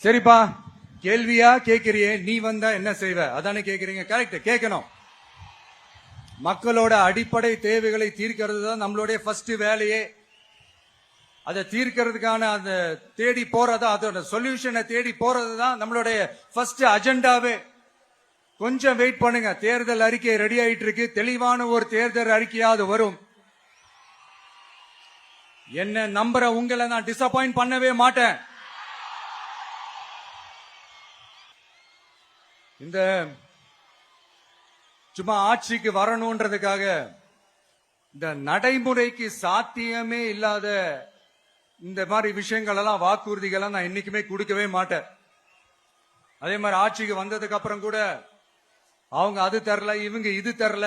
சரிப்பா, கேள்வியா கேக்குறியே, நீ வந்தா என்ன செய்வ அதானே கேக்குறீங்க. கரெக்ட், கேட்கணும். மக்களோட அடிப்படை தேவைகளை தீர்க்கிறது தான் நம்மளுடைய ஃபர்ஸ்ட் வேலையே. அதை தீர்க்கிறதுக்கான அந்த தேடி போறது, அதோட சொல்யூஷனை தேடி போறது தான் நம்மளுடைய ஃபர்ஸ்ட் அஜெண்டாவே. கொஞ்சம் வெயிட் பண்ணுங்க, தேர்தல் அறிக்கை ரெடி ஆயிட்டு இருக்கு. தெளிவான ஒரு தேர்தல் அறிக்கையாவது வரும். என்ன நம்புற உங்களை நான் டிசப்பாயிண்ட் பண்ணவே மாட்டேன். இந்த சும்மா ஆட்சிக்கு வரணும்ன்றதுக்காக இந்த நடைமுறைக்கு சாத்தியமே இல்லாத இந்த மாதிரி விஷயங்கள் எல்லாம், வாக்குறுதிகள் நான் என்னைக்குமே கொடுக்கவே மாட்டேன். அதே மாதிரி ஆட்சிக்கு வந்ததுக்கு அப்புறம் கூட அவங்க அது தரல, இவங்க இது தரல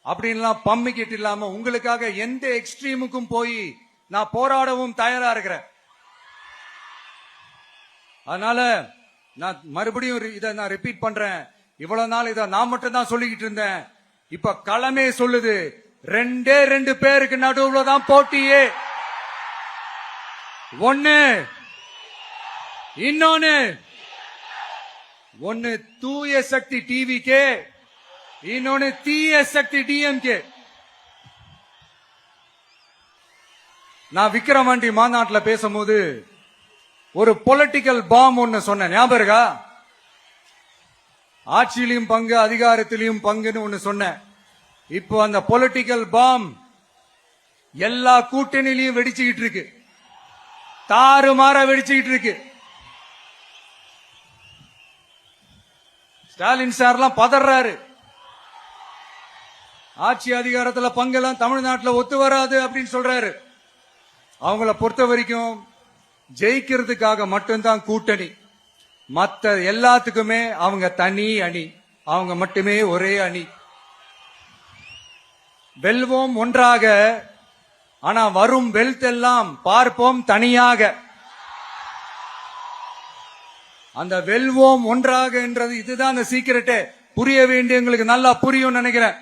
அப்படின்லாம் பம்மிக்கிட்டு இல்லாம உங்களுக்காக எந்த எக்ஸ்ட்ரீமுக்கும் போய் நான் போராடவும் தயாரா இருக்கிறேன். அதனால நான் மறுபடியும் இதை நான் ரிப்பீட் பண்றேன். இவ்வளவு நாள் இதை நான் மட்டும் தான் சொல்லிக்கிட்டு இருந்தேன். இப்ப களமே சொல்லுது, ரெண்டு பேருக்கு நடுவுல தான் போட்டியே. ஒன்னு தூய சக்தி டிவிக்கே, இன்னொன்னு தீய சக்தி டிஎம்கே. நான் விக்கிரவாண்டி மாநாட்டில் பேசும்போது ஒரு பொலிட்டிக்கல் பாம் ஒன்னு சொன்னேன், ஞாபகம் இருக்கா? ஆட்சியிலையும் பங்கு, அதிகாரத்திலையும் பங்குன்னு ஒன்னு சொன்னேன். இப்போ அந்த பொலிட்டிக்கல் பாம் எல்லா கூட்டணியிலையும் வெடிச்சுக்கிட்டு இருக்கு, தாறுமாற வெடிச்சுக்கிட்டு இருக்கு. ஸ்டாலின் சார்லாம் பதறாரு. ஆட்சி அதிகாரத்துல பங்கெல்லாம் தமிழ்நாட்டில் ஒத்து வராது அப்படின்னு சொல்றாரு. அவங்கள பொறுத்த வரைக்கும் ஜெயிக்கிறதுக்காக மட்டும்தான் கூட்டணி, மற்ற எல்லாத்துக்குமே அவங்க தனி அணி, அவங்க மட்டுமே ஒரே அணி. வெல்வோம் ஒன்றாக, ஆனா வரும் வெல்த் எல்லாம் பார்ப்போம் தனியாக. அந்த வெல்வோம் ஒன்றாக என்றது இதுதான் அந்த சீக்கிரட்டே. புரிய வேண்டியவங்களுக்கு நல்லா புரியும் நினைக்கிறேன்.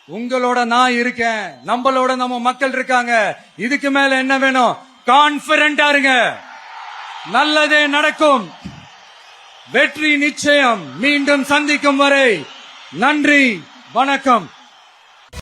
உங்களோட நான் இருக்கேன், நம்மளோட நம்ம மக்கள் இருக்காங்க. இதுக்கு மேல என்ன வேணும்? கான்பிடென்டா இருங்க, நல்லதே நடக்கும், வெற்றி நிச்சயம். மீண்டும் சந்திக்கும் வரை நன்றி, வணக்கம்.